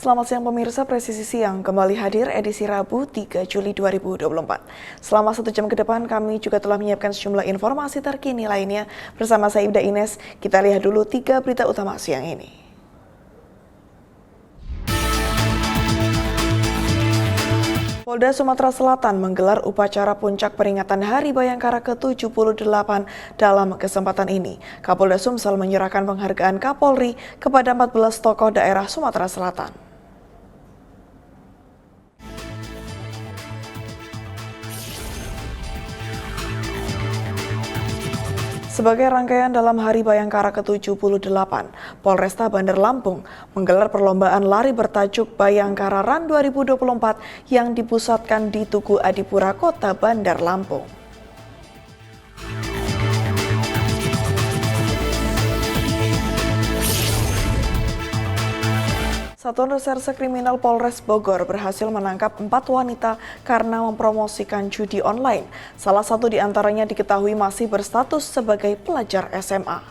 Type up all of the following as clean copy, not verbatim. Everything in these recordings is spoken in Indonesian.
Selamat siang pemirsa, Presisi Siang kembali hadir edisi Rabu 3 Juli 2024. Selama 1 jam ke depan kami juga telah menyiapkan sejumlah informasi terkini lainnya. Bersama saya Ibda Ines, kita lihat dulu 3 berita utama siang ini. Polda Sumatera Selatan menggelar upacara puncak peringatan Hari Bayangkara ke-78. Dalam kesempatan ini, Kapolda Sumsel menyerahkan penghargaan Kapolri kepada 14 tokoh daerah Sumatera Selatan. Sebagai rangkaian dalam Hari Bayangkara ke-78, Polresta Bandar Lampung menggelar perlombaan lari bertajuk Bayangkara Run 2024 yang dipusatkan di Tugu Adipura, Kota Bandar Lampung. Satuan Reserse Kriminal Polres Bogor berhasil menangkap 4 wanita karena mempromosikan judi online. Salah satu di antaranya diketahui masih berstatus sebagai pelajar SMA.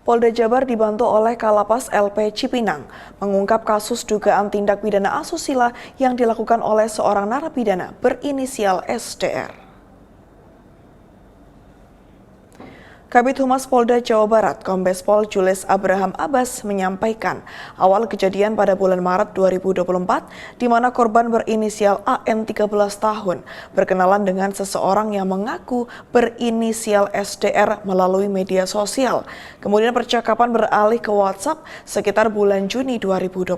Polda Jabar dibantu oleh Kalapas LP Cipinang mengungkap kasus dugaan tindak pidana asusila yang dilakukan oleh seorang narapidana berinisial SDR. Kabid Humas Polda Jawa Barat, Kombes Pol Julius Abraham Abbas menyampaikan awal kejadian pada bulan Maret 2024 di mana korban berinisial AN 13 tahun berkenalan dengan seseorang yang mengaku berinisial SDR melalui media sosial. Kemudian percakapan beralih ke WhatsApp sekitar bulan Juni 2024.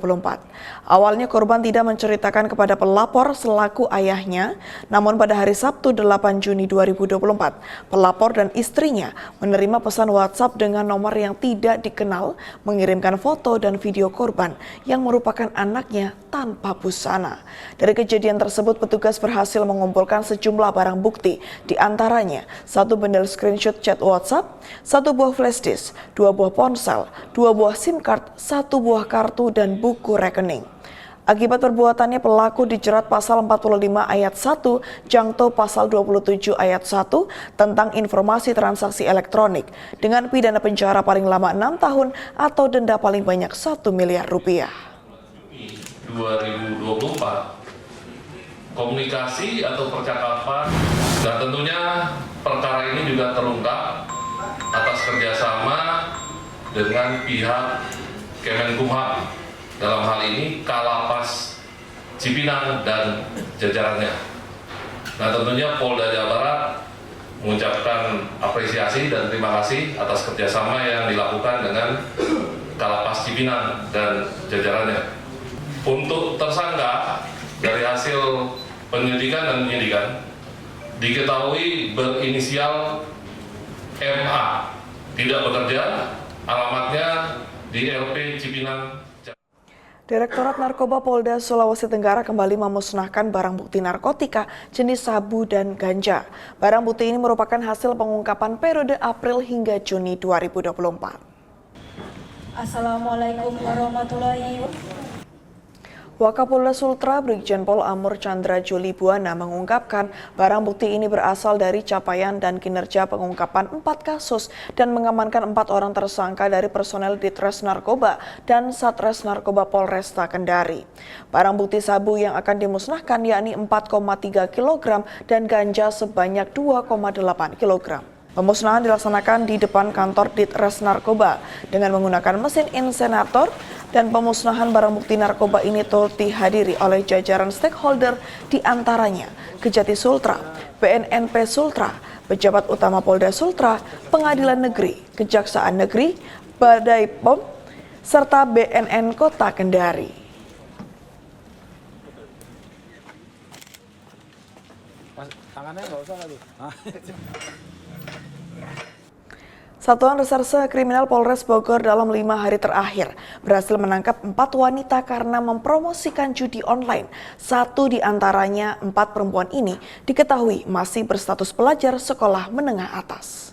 Awalnya korban tidak menceritakan kepada pelapor selaku ayahnya, namun pada hari Sabtu 8 Juni 2024, pelapor dan istrinya menerima pesan WhatsApp dengan nomor yang tidak dikenal mengirimkan foto dan video korban yang merupakan anaknya tanpa busana. Dari kejadian tersebut, petugas berhasil mengumpulkan sejumlah barang bukti, di antaranya 1 bundel screenshot chat WhatsApp, 1 buah flash disk, 2 buah ponsel, 2 buah SIM card, 1 buah kartu, dan buku rekening. Akibat perbuatannya pelaku dijerat pasal 45 ayat 1, Jangto pasal 27 ayat 1 tentang informasi transaksi elektronik dengan pidana penjara paling lama 6 tahun atau denda paling banyak 1 miliar rupiah. 2024 komunikasi atau percakapan dan tentunya perkara ini juga terungkap atas kerjasama dengan pihak Kemenkumham. Dalam hal ini Kalapas Cipinang dan jajarannya. Nah, tentunya Polda Jawa Barat mengucapkan apresiasi dan terima kasih atas kerjasama yang dilakukan dengan Kalapas Cipinang dan jajarannya. Untuk tersangka, dari hasil penyelidikan dan penyidikan diketahui berinisial MA, tidak bekerja, alamatnya di LP Cipinang. Direktorat Narkoba Polda Sulawesi Tenggara kembali memusnahkan barang bukti narkotika jenis sabu dan ganja. Barang bukti ini merupakan hasil pengungkapan periode April hingga Juni 2024. Assalamualaikum warahmatullahi wabarakatuh. Wakapolda Sultra Brigjen Pol Amur Chandra Juli Buana mengungkapkan barang bukti ini berasal dari capaian dan kinerja pengungkapan 4 kasus dan mengamankan 4 orang tersangka dari personel Ditres Narkoba dan Satres Narkoba Polresta Kendari. Barang bukti sabu yang akan dimusnahkan yakni 4,3 kg dan ganja sebanyak 2,8 kg. Pemusnahan dilaksanakan di depan kantor Ditres Narkoba dengan menggunakan mesin insenator. Dan pemusnahan barang bukti narkoba ini turut dihadiri oleh jajaran stakeholder di antaranya Kejati Sultra, BNNP Sultra, Pejabat Utama Polda Sultra, Pengadilan Negeri, Kejaksaan Negeri, Badai POM, serta BNN Kota Kendari. Tangannya nggak usah lagi. Satuan Reserse Kriminal Polres Bogor dalam 5 hari terakhir berhasil menangkap 4 wanita karena mempromosikan judi online. 1 di antaranya 4 perempuan ini diketahui masih berstatus pelajar sekolah menengah atas.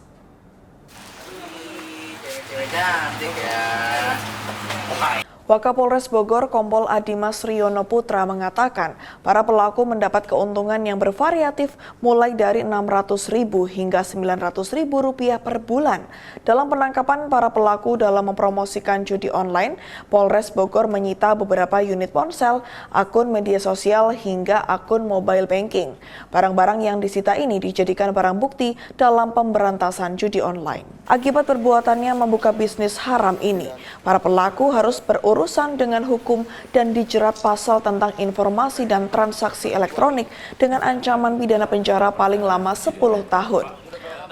Wakapolres Bogor Kompol Adimas Riono Putra mengatakan para pelaku mendapat keuntungan yang bervariatif mulai dari Rp600.000 hingga Rp900.000 per bulan. Dalam penangkapan para pelaku dalam mempromosikan judi online, Polres Bogor menyita beberapa unit ponsel, akun media sosial hingga akun mobile banking. Barang-barang yang disita ini dijadikan barang bukti dalam pemberantasan judi online. Akibat perbuatannya membuka bisnis haram ini, para pelaku harus berurusan dengan hukum dan dijerat pasal tentang informasi dan transaksi elektronik dengan ancaman pidana penjara paling lama 10 tahun.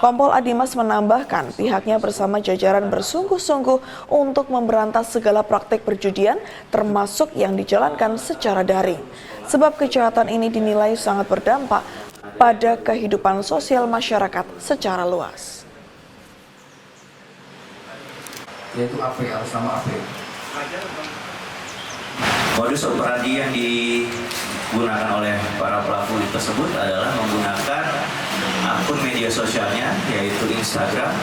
Kompol Adimas menambahkan pihaknya bersama jajaran bersungguh-sungguh untuk memberantas segala praktik perjudian termasuk yang dijalankan secara daring. Sebab kejahatan ini dinilai sangat berdampak pada kehidupan sosial masyarakat secara luas. Yaitu AP, atas nama AP. Modus operandi yang digunakan oleh para pelaku tersebut adalah menggunakan akun media sosialnya yaitu Instagram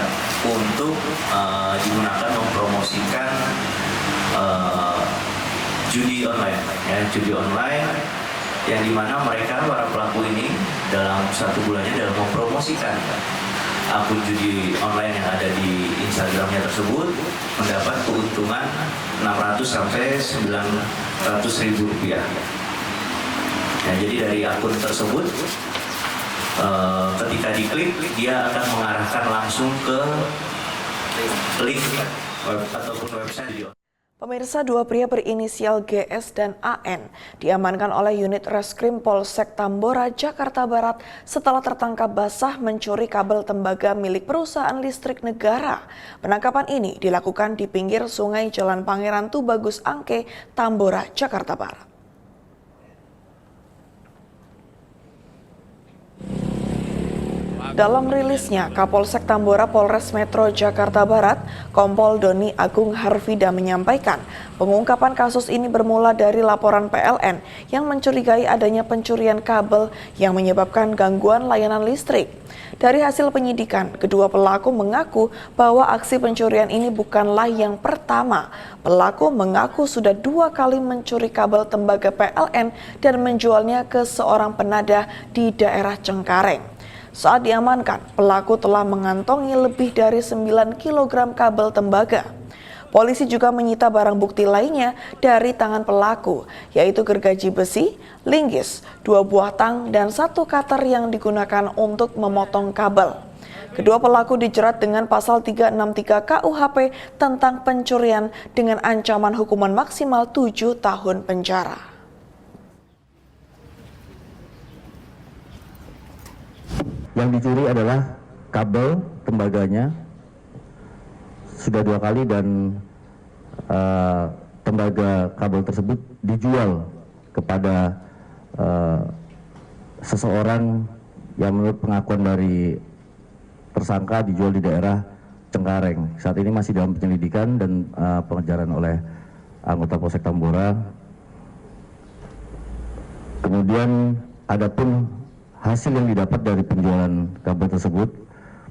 untuk digunakan mempromosikan judi online, judi online yang dimana mereka para pelaku ini dalam 1 bulannya dalam mempromosikan akun judi online yang ada di Instagramnya tersebut mendapat keuntungan Rp600 sampai Rp900.000. Nah, jadi dari akun tersebut ketika diklik dia akan mengarahkan langsung ke link ataupun website. Pemirsa, 2 pria berinisial GS dan AN diamankan oleh unit Reskrim Polsek Tambora, Jakarta Barat setelah tertangkap basah mencuri kabel tembaga milik perusahaan listrik negara. Penangkapan ini dilakukan di pinggir sungai Jalan Pangeran Tubagus Angke, Tambora, Jakarta Barat. Dalam rilisnya, Kapolsek Tambora Polres Metro Jakarta Barat, Kompol Doni Agung Harvida menyampaikan pengungkapan kasus ini bermula dari laporan PLN yang mencurigai adanya pencurian kabel yang menyebabkan gangguan layanan listrik. Dari hasil penyidikan, kedua pelaku mengaku bahwa aksi pencurian ini bukanlah yang pertama. Pelaku mengaku sudah 2 kali mencuri kabel tembaga PLN dan menjualnya ke seorang penadah di daerah Cengkareng. Saat diamankan, pelaku telah mengantongi lebih dari 9 kg kabel tembaga. Polisi juga menyita barang bukti lainnya dari tangan pelaku, yaitu gergaji besi, linggis, 2 buah tang, dan 1 cutter yang digunakan untuk memotong kabel. Kedua pelaku dijerat dengan pasal 363 KUHP tentang pencurian dengan ancaman hukuman maksimal 7 tahun penjara. Yang dicuri adalah kabel tembaganya sudah 2 kali dan tembaga kabel tersebut dijual kepada seseorang yang menurut pengakuan dari tersangka dijual di daerah Cengkareng. Saat ini masih dalam penyelidikan dan pengejaran oleh anggota Polsek Tambora. Kemudian adapun hasil yang didapat dari penjualan kabel tersebut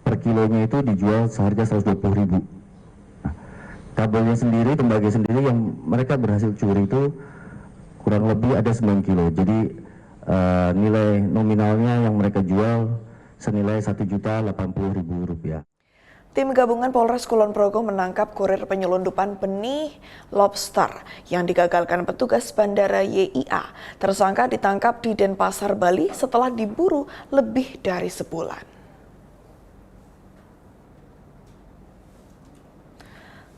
per kilonya itu dijual seharga Rp120.000. Nah, kabelnya sendiri, tembaga sendiri yang mereka berhasil curi itu kurang lebih ada 9 kilo. Jadi nilai nominalnya yang mereka jual senilai Rp1.080.000. Tim gabungan Polres Kulon Progo menangkap kurir penyelundupan benih lobster yang digagalkan petugas Bandara YIA. Tersangka ditangkap di Denpasar, Bali setelah diburu lebih dari sebulan.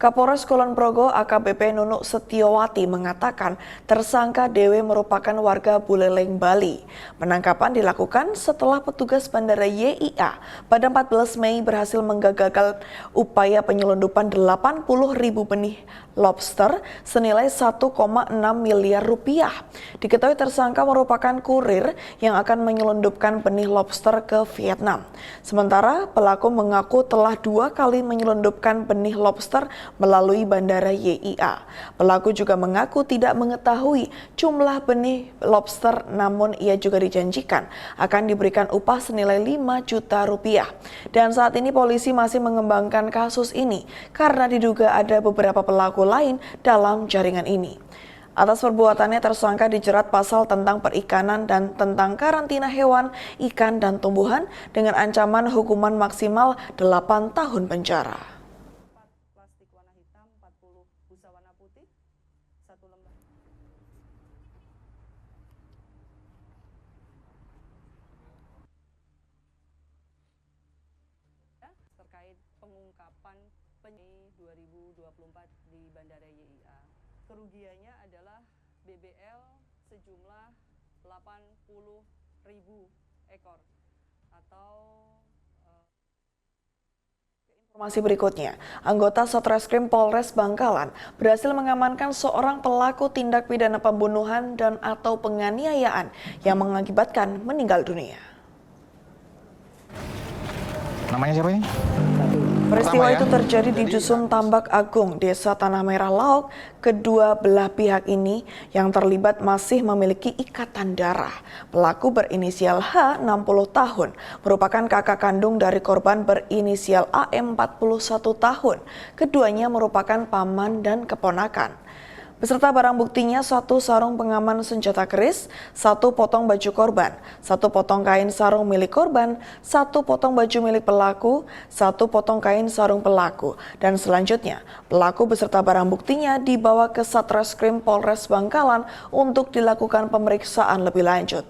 Kapolres Kulon Progo AKBP Nunuk Setiowati mengatakan tersangka DW merupakan warga Buleleng, Bali. Penangkapan dilakukan setelah petugas Bandara YIA pada 14 Mei berhasil menggagalkan upaya penyelundupan 80.000 benih lobster senilai 1,6 miliar rupiah. Diketahui tersangka merupakan kurir yang akan menyelundupkan benih lobster ke Vietnam. Sementara pelaku mengaku telah 2 kali menyelundupkan benih lobster melalui Bandara YIA. Pelaku juga mengaku tidak mengetahui jumlah benih lobster, namun ia juga dijanjikan akan diberikan upah senilai 5 juta rupiah. Dan saat ini polisi masih mengembangkan kasus ini karena diduga ada beberapa pelaku lain dalam jaringan ini. Atas perbuatannya tersangka dijerat pasal tentang perikanan dan tentang karantina hewan, ikan, dan tumbuhan dengan ancaman hukuman maksimal 8 tahun penjara. Plastik warna hitam, 40 busa warna putih, 1 lembar. Terkait pengungkapan penyi 2024 di Bandara YIA. Kerugiannya adalah BBL sejumlah 80.000 ekor atau Informasi berikutnya, anggota Satreskrim Polres Bangkalan berhasil mengamankan seorang pelaku tindak pidana pembunuhan dan atau penganiayaan yang mengakibatkan meninggal dunia. Namanya siapa ini? Peristiwa ya. itu terjadi di Dusun Tambak Agung, Desa Tanah Merah Laok. Kedua belah pihak ini yang terlibat masih memiliki ikatan darah. Pelaku berinisial H, 60 tahun, merupakan kakak kandung dari korban berinisial AM, 41 tahun. Keduanya merupakan paman dan keponakan. Beserta barang buktinya 1 sarung pengaman senjata keris, 1 potong baju korban, 1 potong kain sarung milik korban, 1 potong baju milik pelaku, 1 potong kain sarung pelaku, dan selanjutnya pelaku beserta barang buktinya dibawa ke Satreskrim Polres Bangkalan untuk dilakukan pemeriksaan lebih lanjut.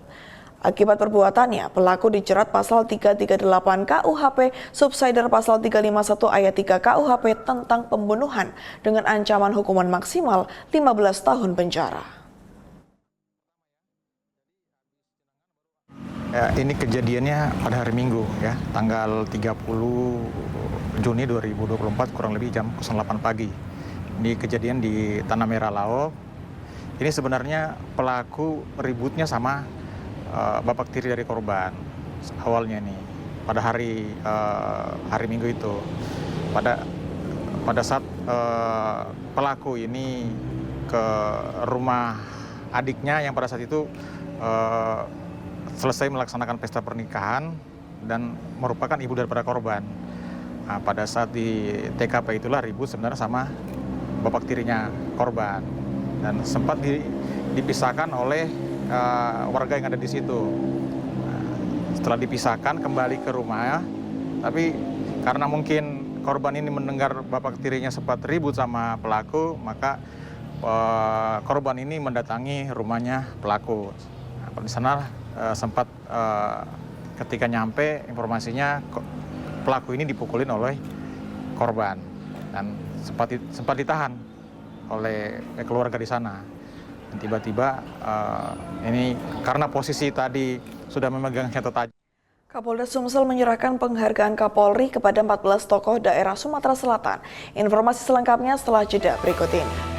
Akibat perbuatannya, pelaku dijerat pasal 338 KUHP, subsider pasal 351 ayat 3 KUHP tentang pembunuhan dengan ancaman hukuman maksimal 15 tahun penjara. Ya, ini kejadiannya pada hari Minggu ya, tanggal 30 Juni 2024 kurang lebih jam 08 pagi. Ini kejadian di Tanah Merah Laok. Ini sebenarnya pelaku ributnya sama bapak tiri dari korban awalnya nih pada hari Minggu itu pada saat pelaku ini ke rumah adiknya yang pada saat itu selesai melaksanakan pesta pernikahan dan merupakan ibu daripada korban. Nah, pada saat di TKP itulah ribut sebenarnya sama bapak tirinya korban dan sempat dipisahkan oleh warga yang ada di situ. Setelah dipisahkan kembali ke rumah, tapi karena mungkin korban ini mendengar bapak tirinya sempat ribut sama pelaku, maka korban ini mendatangi rumahnya pelaku. Nah, di sana sempat ketika nyampe informasinya pelaku ini dipukulin oleh korban dan sempat ditahan oleh keluarga di sana. Tiba-tiba ini karena posisi tadi sudah memegang senjata tajam. Kapolda Sumsel menyerahkan penghargaan Kapolri kepada 14 tokoh daerah Sumatera Selatan. Informasi selengkapnya setelah jeda berikut ini.